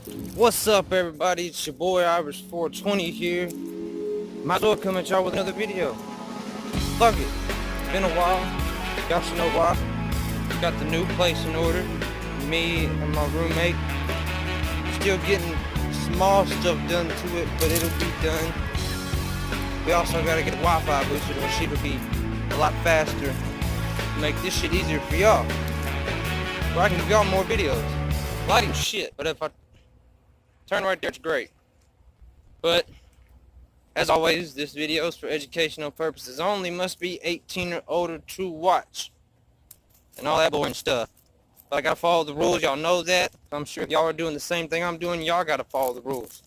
What's up, everybody? It's your boy Irish 420 here. Might as well come at y'all with another video. Fuck it. It's been a while. Y'all should know why. Got the new place in order. Me and my roommate. Still getting small stuff done to it, but it'll be done. We also gotta get a Wi-Fi boosted, which it'll be a lot faster. Make this shit easier for y'all. Where I can give y'all more videos. Lighting shit, but if I turn right there, it's great. But as always, this video is for educational purposes only. Must be 18 or older to watch. And all that boring stuff. But I gotta follow the rules, y'all know that. I'm sure if y'all are doing the same thing I'm doing, y'all gotta follow the rules.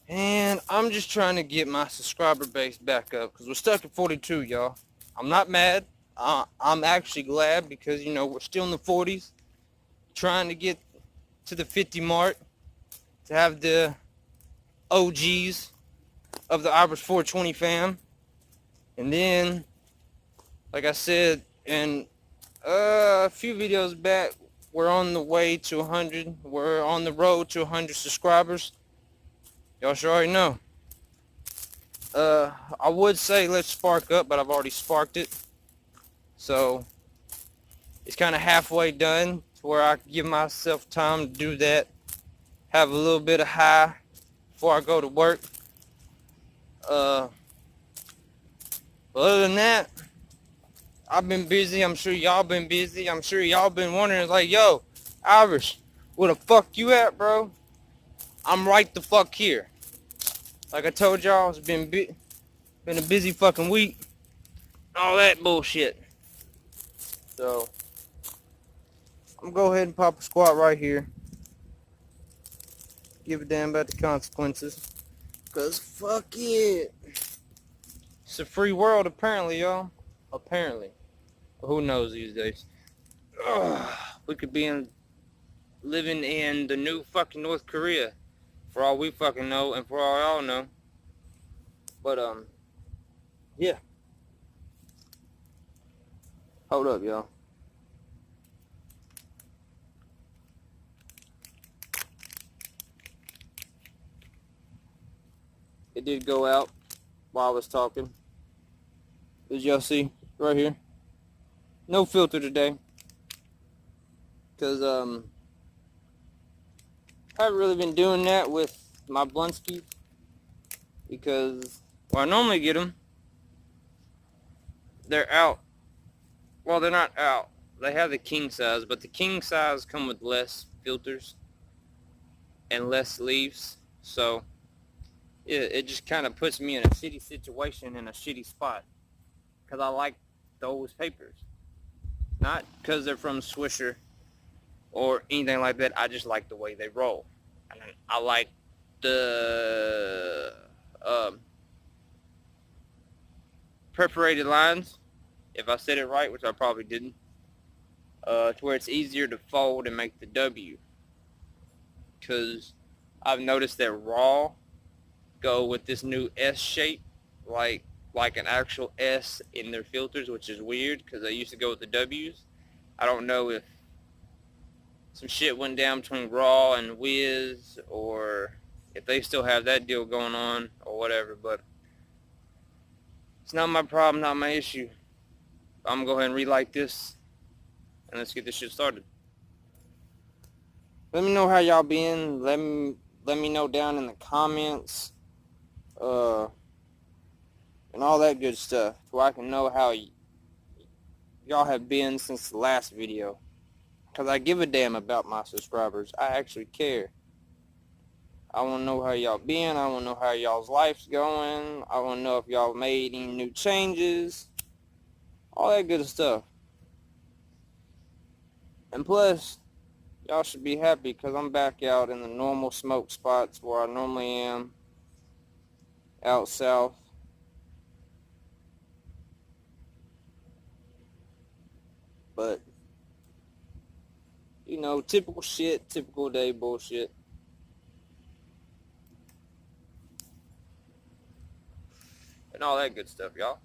And I'm just trying to get my subscriber base back up, because we're stuck at 42, y'all. I'm not mad. I'm actually glad, because, you know, we're still in the 40s. Trying to get to the 50 mark, to have the OGs of the Irish 420 fam. And then, like I said in a few videos back, we're on the way to 100. We're on the road to 100 subscribers. Y'all should already know. I would say let's spark up, but I've already sparked it. So it's kind of halfway done to where I can give myself time to do that. Have a little bit of high before I go to work. But other than that, I've been busy. I'm sure y'all been busy. I'm sure y'all been wondering, like, yo, Irish, where the fuck you at, bro? I'm right the fuck here. Like I told y'all, it's been a busy fucking week. All that bullshit. So I'm gonna go ahead and pop a squat right here. Give a damn about the consequences. Cause fuck it. It's a free world apparently, y'all. Apparently. But who knows these days? We could be living in the new fucking North Korea. For all we fucking know, and for all y'all know. But, yeah. Hold up, y'all. It did go out while I was talking. As y'all see, right here. No filter today. Because, I haven't really been doing that with my Blunskies. Because, well, I normally get them. They're out. Well, they're not out. They have the king size, but the king size come with less filters and less sleeves. So, it just kind of puts me in a shitty situation, in a shitty spot. Because I like those papers. Not because they're from Swisher or anything like that. I just like the way they roll. And I like the perforated lines, if I said it right, which I probably didn't, to where it's easier to fold and make the W. Because I've noticed that raw go with this new S shape, like an actual S in their filters, which is weird because they used to go with the W's. I don't know if some shit went down between Raw and Wiz, or if they still have that deal going on or whatever, but it's not my problem, not my issue. I'm gonna go ahead and relight this and let's get this shit started. Let me know how y'all been. Let me know down in the comments, and all that good stuff, so I can know how y'all have been since the last video. Because I give a damn about my subscribers. I actually care. I want to know how y'all been. I want to know how y'all's life's going. I want to know if y'all made any new changes. All that good stuff. And plus, y'all should be happy because I'm back out in the normal smoke spots where I normally am. Out south. But, you know, typical shit, typical day bullshit. And all that good stuff, y'all.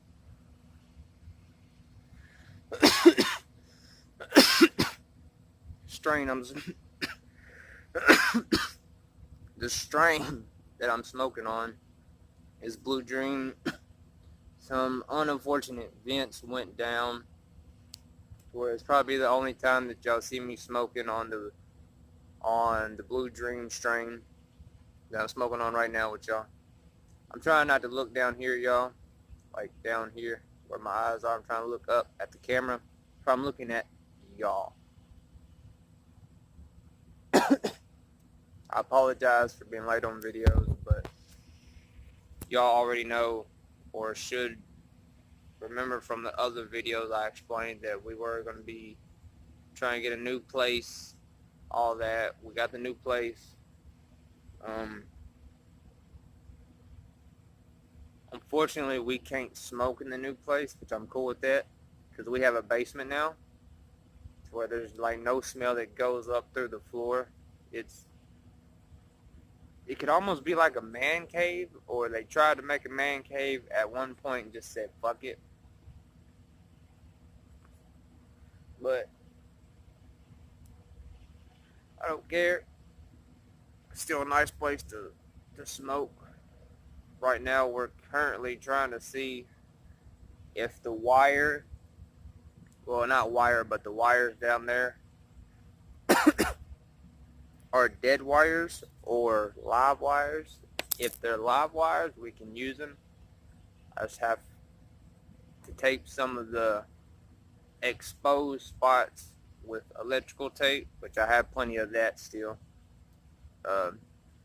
Strain, I'm The strain that I'm smoking on is Blue Dream. Some unfortunate events went down where it's probably the only time that y'all see me smoking on the Blue Dream strain that I'm smoking on right now with y'all. I'm trying not to look down here, y'all, like down here where my eyes are. I'm trying to look up at the camera. So I'm looking at y'all. I apologize for being late on videos, but y'all already know, or should remember from the other videos I explained, that we were going to be trying to get a new place, all that. We got the new place. Unfortunately, we can't smoke in the new place, which I'm cool with that, because we have a basement now, where there's like no smell that goes up through the floor. It could almost be like a man cave, or they tried to make a man cave at one point and just said, fuck it. But I don't care. It's still a nice place to smoke. Right now, we're currently trying to see if the wire, well, not wire, but the wires down there are dead wires or live wires. If they're live wires, we can use them. I just have to tape some of the exposed spots with electrical tape, which I have plenty of that still.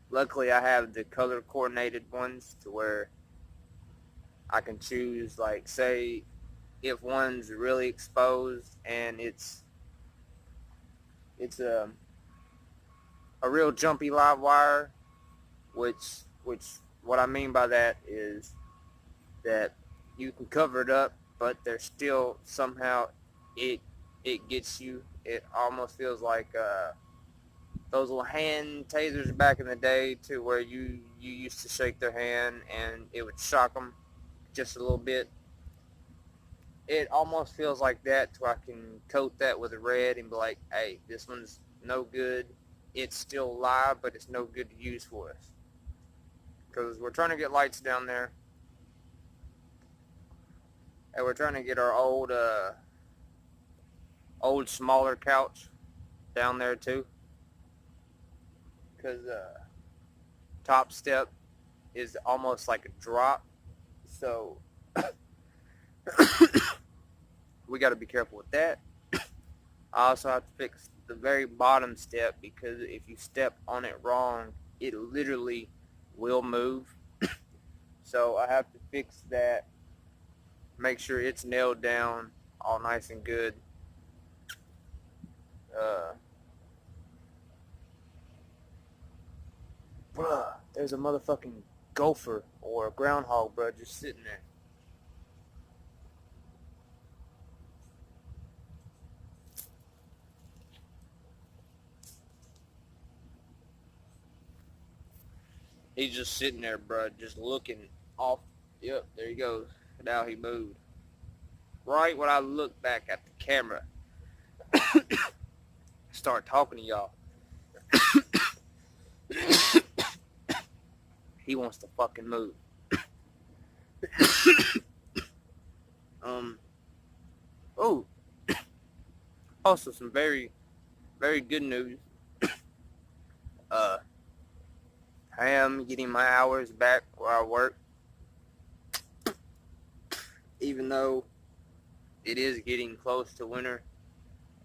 Luckily, I have the color coordinated ones to where I can choose, like, say if one's really exposed and it's a real jumpy live wire, which what I mean by that is that you can cover it up, but there's still somehow it gets you. It almost feels like those little hand tasers back in the day, to where you used to shake their hand and it would shock them just a little bit. It almost feels like that, to where I can coat that with red and be like, hey, this one's no good. It's still live, but it's no good to use for us. Because we're trying to get lights down there. And we're trying to get our old smaller couch down there too. Because top step is almost like a drop. So we got to be careful with that. I also have to fix the very bottom step, because if you step on it wrong, it literally will move. So I have to fix that, make sure it's nailed down all nice and good. Bruh, there's a motherfucking gopher or a groundhog, bruh, just sitting there. He's just sitting there, bruh, just looking off. Yep, there he goes. Now he moved. Right when I look back at the camera, start talking to y'all, he wants to fucking move. Oh, also some very, very good news. I am getting my hours back where I work, even though it is getting close to winter,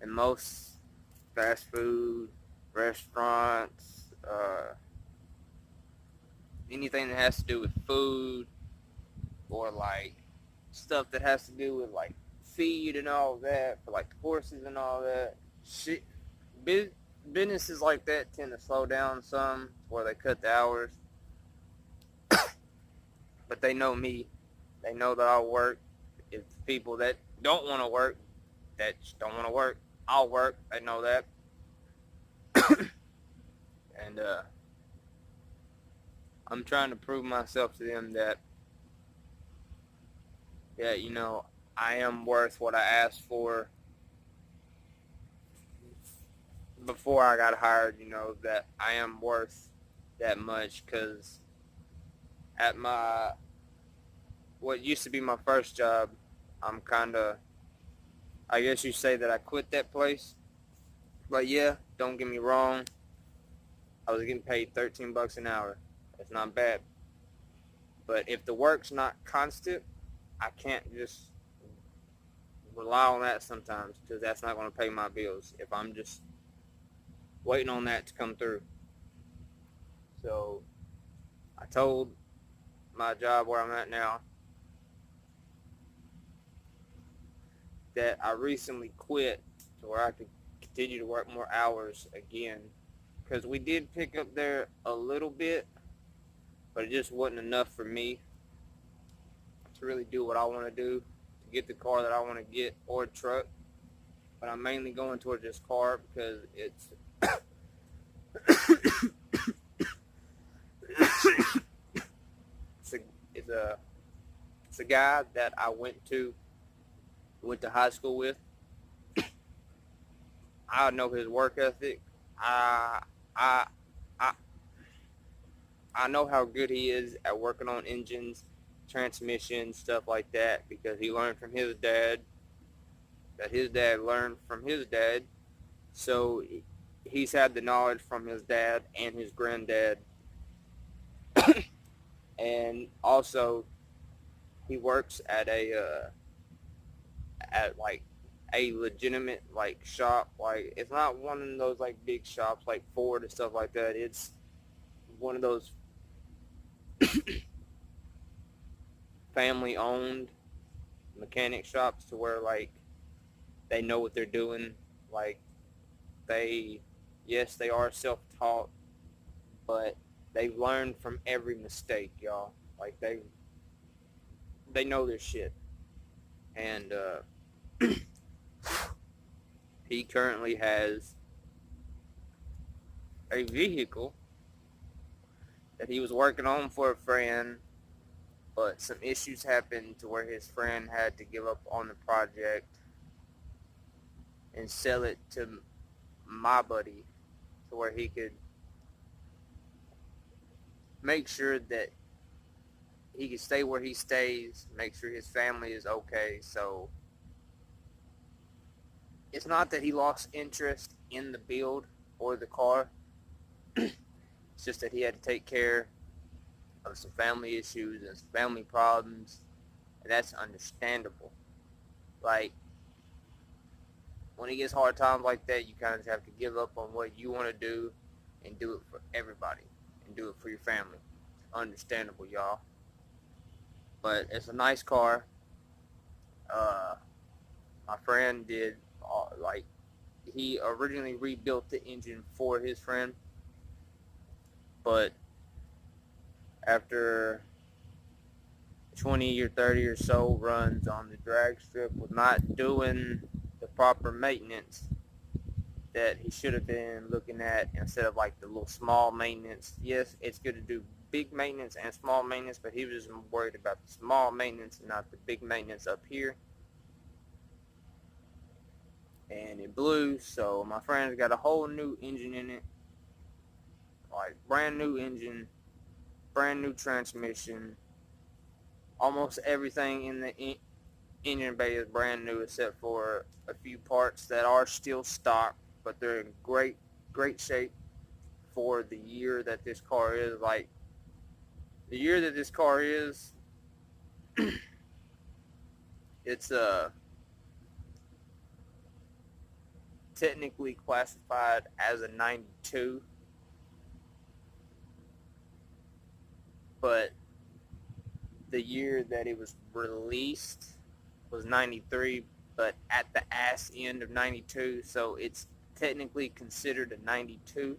and most fast food restaurants, anything that has to do with food, or like stuff that has to do with like feed and all that, for like horses and all that shit, businesses like that tend to slow down some, where they cut the hours. But they know me. They know that I'll work. If people that don't want to work, that just don't want to work, I'll work. They know that. And I'm trying to prove myself to them that you know, I am worth what I asked for. before I got hired, that I am worth that much, because at what used to be my first job, I'm kind of, I guess you say that I quit that place. But yeah, don't get me wrong, I was getting paid $13 an hour. That's not bad. But if the work's not constant, I can't just rely on that sometimes, because that's not going to pay my bills if I'm just waiting on that to come through. So I told my job where I'm at now that I recently quit to where I could continue to work more hours again, because we did pick up there a little bit, but it just wasn't enough for me to really do what I want to do, to get the car that I want to get, or truck. But I'm mainly going towards this car because it's it's a it's a guy that I went to high school with. I know his work ethic. I I I I know how good he is at working on engines, transmissions, stuff like that, because he learned from his dad, that his dad learned from his dad. So he's had the knowledge from his dad and his granddad. And also he works at at like a legitimate like shop. Like, it's not one of those like big shops like Ford and stuff like that. It's one of those family owned mechanic shops, to where like they know what they're doing. Like, yes, they are self-taught, but they've learned from every mistake, y'all. Like, they know their shit. And he currently has a vehicle that he was working on for a friend, but some issues happened to where his friend had to give up on the project and sell it to my buddy, to where he could make sure that he can stay where he stays, make sure his family is okay. So it's not that he lost interest in the build or the car. It's just that he had to take care of some family issues and some family problems, and that's understandable. Like, when it gets hard times like that, you kind of have to give up on what you want to do and do it for everybody and do it for your family. It's understandable, y'all. But it's a nice car. My friend did, like, he originally rebuilt the engine for his friend, but after 20 or 30 or so runs on the drag strip with not doing the proper maintenance that he should have been looking at, instead of like the little small maintenance. Yes, it's good to do big maintenance and small maintenance, but he was just worried about the small maintenance and not the big maintenance up here. And it blew, so my friend's got a whole new engine in it, like brand new engine, brand new transmission. Almost everything in the engine bay is brand new, except for a few parts that are still stock, but they're in great shape for the year that this car is. Like, the year that this car is, it's technically classified as a 92, but the year that it was released was 93, but at the ass end of 92, so it's technically considered a 92,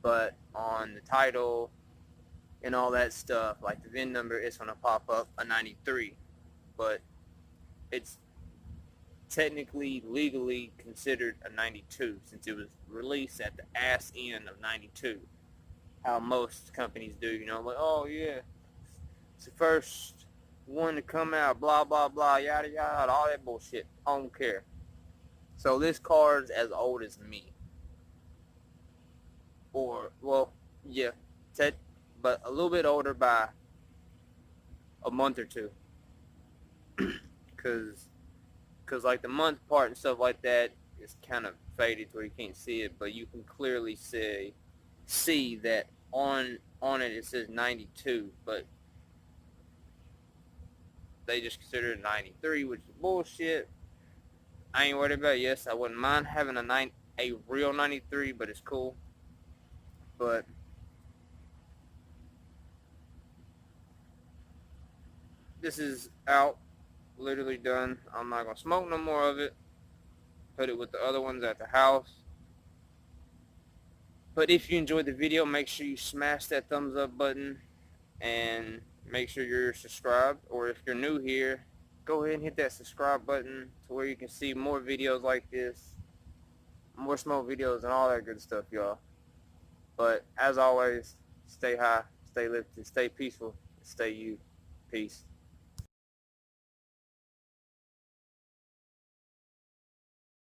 but on the title and all that stuff, like the VIN number, it's going to pop up a 93, but it's technically legally considered a 92 since it was released at the ass end of 92. How most companies do, like, oh yeah, it's the first one to come out, blah blah blah, yada yada, all that bullshit. I don't care. So this car's as old as me. or, well, yeah, but a little bit older by a month or two. Cause like the month part and stuff like that is kind of faded to where you can't see it, but you can clearly see that on it says 92, but they just consider it 93, which is bullshit. I ain't worried about it. Yes, I wouldn't mind having a real 93, but it's cool. But this is out, literally done. I'm not gonna smoke no more of it. Put it with the other ones at the house. But if you enjoyed the video, make sure you smash that thumbs up button and make sure you're subscribed. Or if you're new here, go ahead and hit that subscribe button to where you can see more videos like this, more smoke videos and all that good stuff, y'all. But as always, stay high, stay lifted, stay peaceful, stay you. Peace.